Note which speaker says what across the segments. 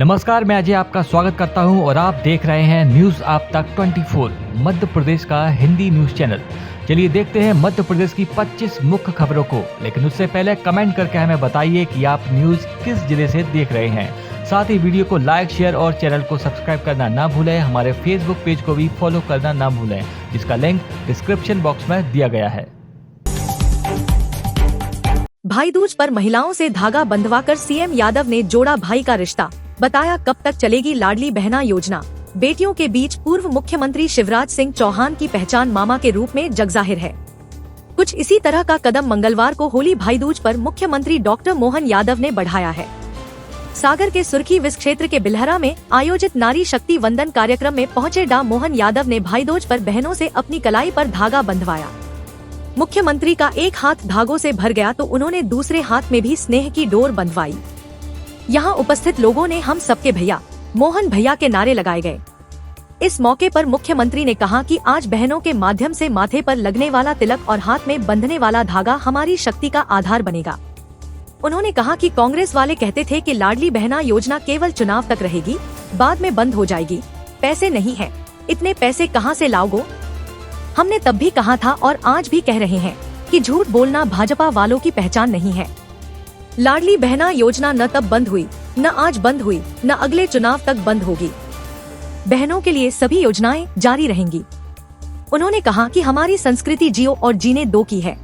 Speaker 1: नमस्कार, मैं अजय आपका स्वागत करता हूं और आप देख रहे हैं न्यूज आप तक 24 मध्य प्रदेश का हिंदी न्यूज चैनल। चलिए देखते हैं मध्य प्रदेश की 25 मुख्य खबरों को, लेकिन उससे पहले कमेंट करके हमें बताइए कि आप न्यूज किस जिले से देख रहे हैं। साथ ही वीडियो को लाइक, शेयर और चैनल को सब्सक्राइब करना ना भूलें। हमारे फेसबुक पेज को भी फॉलो करना ना भूलें, जिसका लिंक डिस्क्रिप्शन बॉक्स में दिया गया है।
Speaker 2: भाई दूज पर महिलाओं से धागा बंधवाकर सीएम यादव ने जोड़ा भाई का रिश्ता, बताया कब तक चलेगी लाडली बहना योजना। बेटियों के बीच पूर्व मुख्यमंत्री शिवराज सिंह चौहान की पहचान मामा के रूप में जगजाहिर है। कुछ इसी तरह का कदम मंगलवार को होली भाई दूज पर मुख्यमंत्री डॉक्टर मोहन यादव ने बढ़ाया है। सागर के सुर्खी विस क्षेत्र के बिलहरा में आयोजित नारी शक्ति वंदन कार्यक्रम में पहुंचे डा मोहन यादव ने भाई दूज पर बहनों से अपनी कलाई पर धागा बंधवाया। मुख्यमंत्री का एक हाथ धागों से भर गया तो उन्होंने दूसरे हाथ में भी स्नेह की डोर बंधवाई। यहाँ उपस्थित लोगों ने हम सबके भैया, मोहन भैया के नारे लगाए गए। इस मौके पर मुख्यमंत्री ने कहा कि आज बहनों के माध्यम से माथे पर लगने वाला तिलक और हाथ में बंधने वाला धागा हमारी शक्ति का आधार बनेगा। उन्होंने कहा कि कांग्रेस वाले कहते थे कि लाडली बहना योजना केवल चुनाव तक रहेगी, बाद में बंद हो जाएगी, पैसे नहीं है, इतने पैसे कहाँ से लाओगे। हमने तब भी कहा था और आज भी कह रहे हैं कि झूठ बोलना भाजपा वालों की पहचान नहीं है। लाडली बहना योजना न तब बंद हुई, न आज बंद हुई, न अगले चुनाव तक बंद होगी। बहनों के लिए सभी योजनाएं जारी रहेंगी। उन्होंने कहा कि हमारी संस्कृति जियो और जीने दो की है।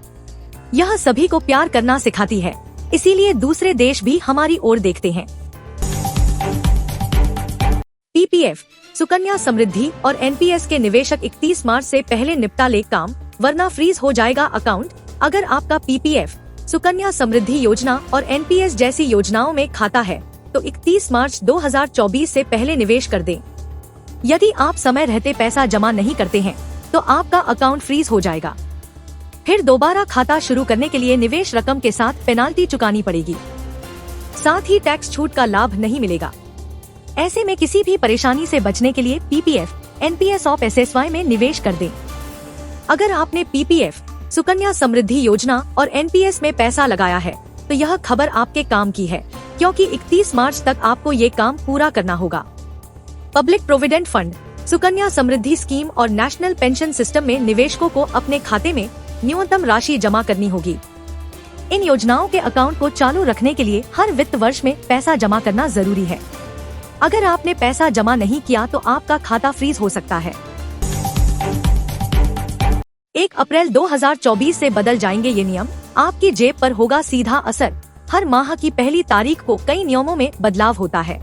Speaker 2: यह सभी को प्यार करना सिखाती है, इसीलिए दूसरे देश भी हमारी ओर देखते हैं। पीपीएफ, सुकन्या समृद्धि और एनपीएस के निवेशक 31 मार्च से पहले निपटा ले काम, वरना फ्रीज हो जाएगा अकाउंट। अगर आपका पीपीएफ, सुकन्या समृद्धि योजना और एनपीएस जैसी योजनाओं में खाता है तो 31 मार्च 2024 से पहले निवेश कर दें। यदि आप समय रहते पैसा जमा नहीं करते हैं तो आपका अकाउंट फ्रीज हो जाएगा। फिर दोबारा खाता शुरू करने के लिए निवेश रकम के साथ पेनाल्टी चुकानी पड़ेगी। साथ ही टैक्स छूट का लाभ नहीं मिलेगा। ऐसे में किसी भी परेशानी से बचने के लिए पीपीएफ, एनपीएस और एसएसवाई में निवेश कर दें। अगर आपने पीपीएफ, सुकन्या समृद्धि योजना और एनपीएस में पैसा लगाया है तो यह खबर आपके काम की है, क्योंकि 31 मार्च तक आपको ये काम पूरा करना होगा। Public provident fund, Sukanya Samriddhi scheme और नेशनल पेंशन सिस्टम में निवेशकों को अपने खाते में न्यूनतम राशि जमा करनी होगी। इन योजनाओं के अकाउंट को चालू रखने के लिए हर वित्त वर्ष में पैसा जमा करना जरूरी है। अगर आपने पैसा जमा नहीं किया तो आपका खाता फ्रीज हो सकता है। 1 अप्रैल 2024 से बदल जाएंगे ये नियम, आपकी जेब पर होगा सीधा असर। हर माह की पहली तारीख को कई नियमों में बदलाव होता है।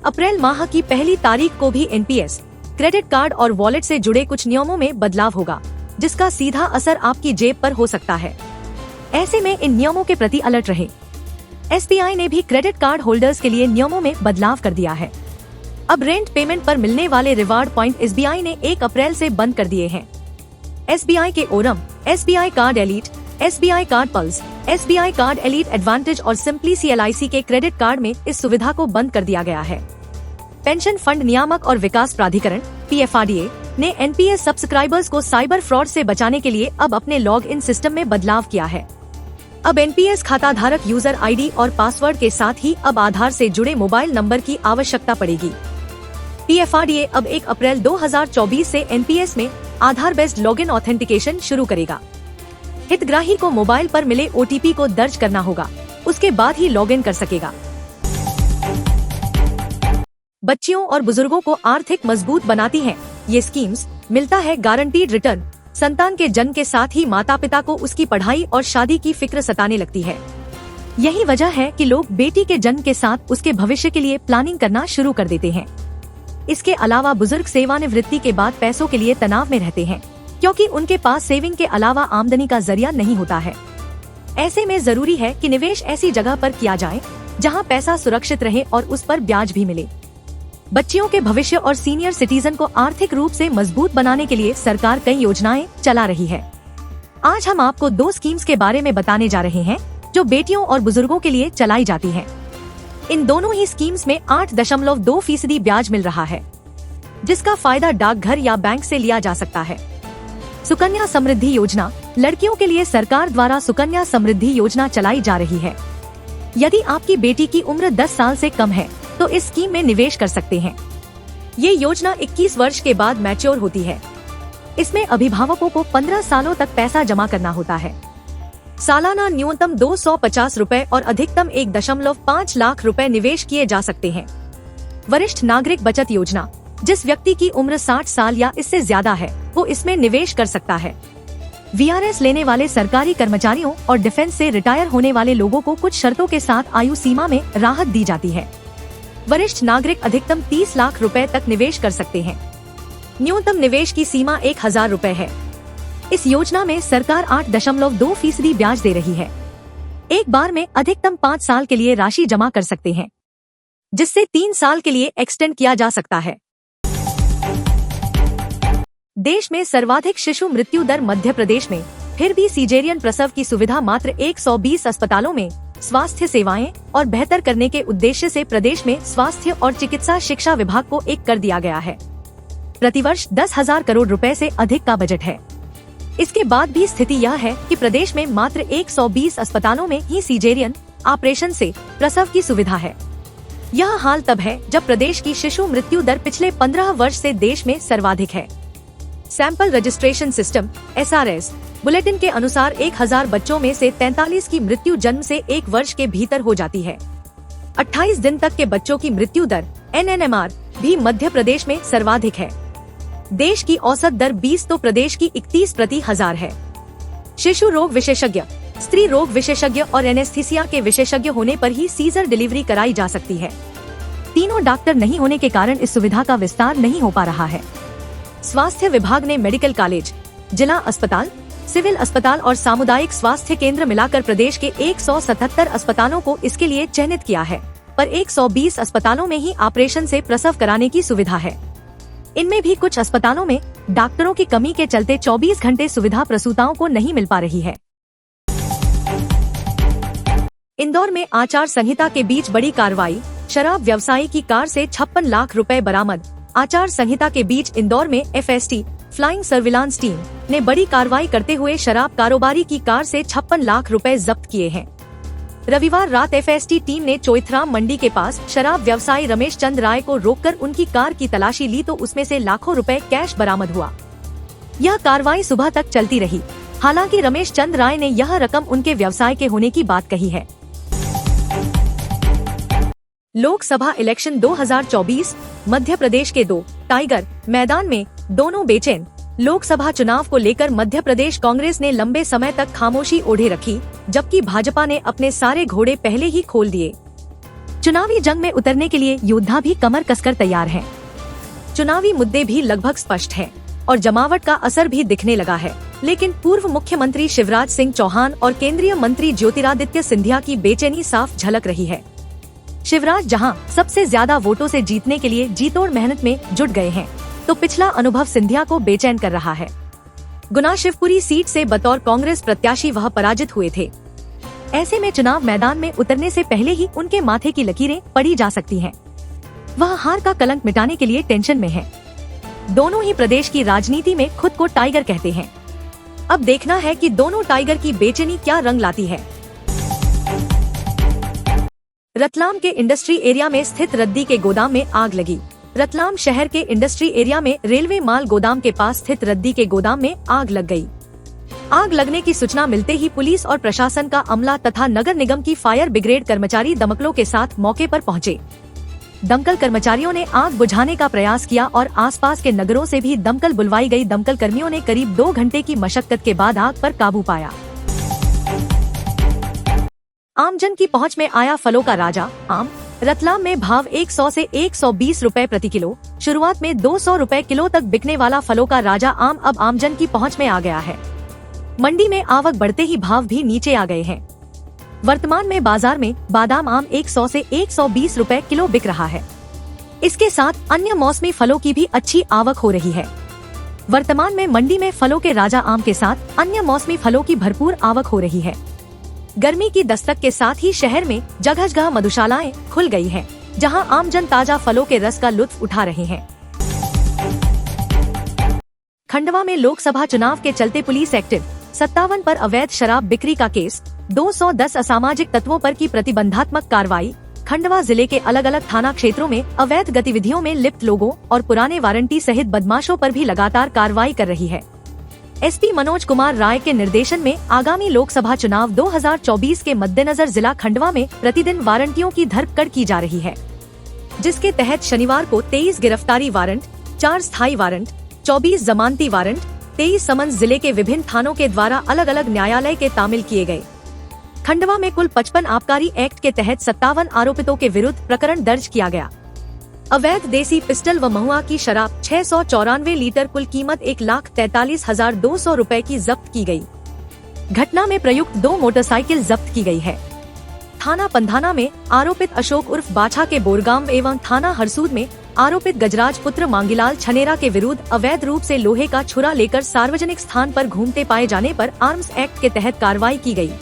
Speaker 2: अप्रैल माह की पहली तारीख को भी एनपीएस, क्रेडिट कार्ड और वॉलेट से जुड़े कुछ नियमों में बदलाव होगा, जिसका सीधा असर आपकी जेब पर हो सकता है। ऐसे में इन नियमों के प्रति अलर्ट रहें। एसबीआई ने भी क्रेडिट कार्ड होल्डर्स के लिए नियमों में बदलाव कर दिया है। अब रेंट पेमेंट पर मिलने वाले रिवार्ड पॉइंट एसबीआई ने 1 अप्रैल से बंद कर दिए हैं। एसबीआई के Oram, SBI card elite, SBI card pulse, SBI card elite advantage और सिंपली सीएलआईसी के क्रेडिट कार्ड में इस सुविधा को बंद कर दिया गया है। पेंशन फंड नियामक और विकास प्राधिकरण पीएफआरडीए ने एनपीएस सब्सक्राइबर्स को साइबर फ्रॉड से बचाने के लिए अब अपने लॉग इन सिस्टम में बदलाव किया है। अब एनपीएस खाता धारक यूजर आईडी और पासवर्ड के साथ ही अब आधार से जुड़े मोबाइल नंबर की आवश्यकता पड़ेगी। पीएफआरडीए अब 1 अप्रैल 2024 से एनपीएस में आधार बेस्ड लॉगिन ऑथेंटिकेशन शुरू करेगा। हितग्राही को मोबाइल पर मिले ओटीपी को दर्ज करना होगा, उसके बाद ही लॉगिन कर सकेगा। बच्चियों और बुजुर्गों को आर्थिक मजबूत बनाती हैं ये स्कीम्स। मिलता है गारंटीड रिटर्न। संतान के जन्म के साथ ही माता पिता को उसकी पढ़ाई और शादी की फिक्र सताने लगती है। यही वजह है कि लोग बेटी के जन्म के साथ उसके भविष्य के लिए प्लानिंग करना शुरू कर देते हैं। इसके अलावा बुजुर्ग सेवानिवृत्ति के बाद पैसों के लिए तनाव में रहते हैं, क्योंकि उनके पास सेविंग के अलावा आमदनी का जरिया नहीं होता है। ऐसे में जरूरी है कि निवेश ऐसी जगह पर किया जाए जहां पैसा सुरक्षित रहे और उस पर ब्याज भी मिले। बच्चियों के भविष्य और सीनियर सिटीजन को आर्थिक रूप से मजबूत बनाने के लिए सरकार कई योजनाएं चला रही है। आज हम आपको 2 स्कीम्स के बारे में बताने जा रहे हैं जो बेटियों और बुजुर्गों के लिए चलाई जाती हैं। इन दोनों ही स्कीम्स में 8.2% ब्याज मिल रहा है, जिसका फायदा डाकघर या बैंक से लिया जा सकता है। सुकन्या समृद्धि योजना, लड़कियों के लिए सरकार द्वारा सुकन्या समृद्धि योजना चलाई जा रही है। यदि आपकी बेटी की उम्र 10 साल से कम है तो इस स्कीम में निवेश कर सकते हैं। ये योजना 21 वर्ष के बाद मैच्योर होती है। इसमें अभिभावकों को 15 सालों तक पैसा जमा करना होता है। सालाना न्यूनतम 250 रुपए और अधिकतम 1.5 लाख रुपए निवेश किए जा सकते हैं। वरिष्ठ नागरिक बचत योजना, जिस व्यक्ति की उम्र 60 साल या इससे ज्यादा है वो इसमें निवेश कर सकता है। वीआरएस लेने वाले सरकारी कर्मचारियों और डिफेंस से रिटायर होने वाले लोगों को कुछ शर्तों के साथ आयु सीमा में राहत दी जाती है। वरिष्ठ नागरिक अधिकतम 30 लाख रुपए तक निवेश कर सकते हैं। न्यूनतम निवेश की सीमा 1000 रुपए है। इस योजना में सरकार 8.2% ब्याज दे रही है। एक बार में अधिकतम 5 साल के लिए राशि जमा कर सकते हैं, जिससे 3 साल के लिए एक्सटेंड किया जा सकता है। देश में सर्वाधिक शिशु मृत्यु दर मध्य प्रदेश में, फिर भी सीजेरियन प्रसव की सुविधा मात्र 120 अस्पतालों में। स्वास्थ्य सेवाएं और बेहतर करने के उद्देश्य से प्रदेश में स्वास्थ्य और चिकित्सा शिक्षा विभाग को एक कर दिया गया है। प्रतिवर्ष 10,000 करोड़ रुपए से अधिक का बजट है। इसके बाद भी स्थिति यह है कि प्रदेश में मात्र 120 अस्पतालों में ही सीजेरियन ऑपरेशन से प्रसव की सुविधा है। यह हाल तब है जब प्रदेश की शिशु मृत्यु दर पिछले 15 वर्ष से देश में सर्वाधिक है। Sample registration system (SRS) bulletin के अनुसार 1000 बच्चों में से 43 की मृत्यु जन्म से 1 वर्ष के भीतर हो जाती है। 28 दिन तक के बच्चों की मृत्यु दर (NNMR) भी मध्य प्रदेश में सर्वाधिक है। देश की औसत दर 20 तो प्रदेश की 31 प्रति 1000 है। शिशु रोग विशेषज्ञ, स्त्री रोग विशेषज्ञ और एनेस्थीसिया के विशेषज्ञ होने पर ही सीजर डिलीवरी कराई जा सकती है। तीनों डॉक्टर नहीं होने के कारण इस सुविधा का विस्तार नहीं हो पा रहा है। स्वास्थ्य विभाग ने मेडिकल कॉलेज, जिला अस्पताल, सिविल अस्पताल और सामुदायिक स्वास्थ्य केंद्र मिलाकर प्रदेश के 177 अस्पतालों को इसके लिए चयनित किया है, पर 120 अस्पतालों में ही ऑपरेशन से प्रसव कराने की सुविधा है। इनमें भी कुछ अस्पतालों में डॉक्टरों की कमी के चलते 24 घंटे सुविधा प्रसूताओं को नहीं मिल पा रही है। इंदौर में आचार संहिता के बीच बड़ी कार्रवाई, शराब व्यवसायी की कार से 56 लाख रुपए बरामद। आचार संहिता के बीच इंदौर में FST फ्लाइंग सर्विलांस टीम ने बड़ी कार्रवाई करते हुए शराब कारोबारी की कार से 56 लाख रुपए जब्त किए हैं। रविवार रात FST टीम ने चोइथराम मंडी के पास शराब व्यवसायी रमेश चंद राय को रोककर उनकी कार की तलाशी ली तो उसमें से लाखों रुपए कैश बरामद हुआ। यह कार्रवाई सुबह तक चलती रही। हालांकि रमेश चंद राय ने यह रकम उनके व्यवसाय के होने की बात कही है। लोकसभा इलेक्शन 2024, मध्य प्रदेश के 2 टाइगर मैदान में, दोनों बेचैन। लोकसभा चुनाव को लेकर मध्य प्रदेश कांग्रेस ने लंबे समय तक खामोशी ओढ़े रखी, जबकि भाजपा ने अपने सारे घोड़े पहले ही खोल दिए। चुनावी जंग में उतरने के लिए योद्धा भी कमर कसकर तैयार हैं। चुनावी मुद्दे भी लगभग स्पष्ट हैं और जमावट का असर भी दिखने लगा है। लेकिन पूर्व मुख्यमंत्री शिवराज सिंह चौहान और केंद्रीय मंत्री ज्योतिरादित्य सिंधिया की बेचैनी साफ झलक रही है। शिवराज जहां सबसे ज्यादा वोटों से जीतने के लिए जीतोड़ मेहनत में जुट गए हैं, तो पिछला अनुभव सिंधिया को बेचैन कर रहा है। गुना शिवपुरी सीट से बतौर कांग्रेस प्रत्याशी वह पराजित हुए थे। ऐसे में चुनाव मैदान में उतरने से पहले ही उनके माथे की लकीरें पड़ी जा सकती हैं। वह हार का कलंक मिटाने के लिए टेंशन में है। दोनों ही प्रदेश की राजनीति में खुद को टाइगर कहते हैं। अब देखना है कि दोनों टाइगर की बेचैनी क्या रंग लाती है। रतलाम के इंडस्ट्री एरिया में स्थित रद्दी के गोदाम में आग लगी। रतलाम शहर के इंडस्ट्री एरिया में रेलवे माल गोदाम के पास स्थित रद्दी के गोदाम में आग लग गई। आग लगने की सूचना मिलते ही पुलिस और प्रशासन का अमला तथा नगर निगम की फायर ब्रिगेड कर्मचारी दमकलों के साथ मौके पर पहुंचे। दमकल कर्मचारियों ने आग बुझाने का प्रयास किया और आसपास के नगरों से भी दमकल बुलवाई गई। दमकल कर्मियों ने करीब 2 घंटे की मशक्कत के बाद आग पर काबू पाया। आमजन की पहुंच में आया फलों का राजा आम। रतलाम में भाव 100 से 120 रुपए प्रति किलो। शुरुआत में 200 रुपए किलो तक बिकने वाला फलों का राजा आम अब आमजन की पहुंच में आ गया है। मंडी में आवक बढ़ते ही भाव भी नीचे आ गए हैं। वर्तमान में बाजार में बादाम आम 100 से 120 रुपए किलो बिक रहा है। इसके साथ अन्य मौसमी फलों की भी अच्छी आवक हो रही है। वर्तमान में मंडी में फलों के राजा आम के साथ अन्य मौसमी फलों की भरपूर आवक हो रही है। गर्मी की दस्तक के साथ ही शहर में जगह जगह मधुशालाएं खुल गई हैं, जहां आमजन ताजा फलों के रस का लुत्फ उठा रहे हैं। खंडवा में लोकसभा चुनाव के चलते पुलिस एक्टिव। 57 पर अवैध शराब बिक्री का केस, 210 असामाजिक तत्वों पर की प्रतिबंधात्मक कार्रवाई, खंडवा जिले के अलग अलग थाना क्षेत्रों में अवैध गतिविधियों में लिप्त लोगों और पुराने वारंटी सहित बदमाशों पर भी लगातार कार्रवाई कर रही है। एसपी मनोज कुमार राय के निर्देशन में आगामी लोकसभा चुनाव 2024 के मद्देनजर जिला खंडवा में प्रतिदिन वारंटियों की धरपकड़ की जा रही है, जिसके तहत शनिवार को 23 गिरफ्तारी वारंट, 4 स्थायी वारंट, 24 जमानती वारंट, 23 समन्स जिले के विभिन्न थानों के द्वारा अलग अलग न्यायालय के तामील किए गए। खंडवा में कुल 55 आबकारी एक्ट के तहत 57 आरोपितों के विरुद्ध प्रकरण दर्ज किया गया। अवैध देसी पिस्टल व महुआ की शराब 694 लीटर कुल कीमत 1,43,200 रुपए की जब्त की गई। घटना में प्रयुक्त 2 मोटरसाइकिल जब्त की गई है। थाना पंधाना में आरोपित अशोक उर्फ बाछा के बोरगाम एवं थाना हरसूद में आरोपित गजराज पुत्र मांगीलाल छनेरा के विरुद्ध अवैध रूप से लोहे का छुरा लेकर सार्वजनिक स्थान पर घूमते पाए जाने पर आर्म्स एक्ट के तहत कार्रवाई की गई।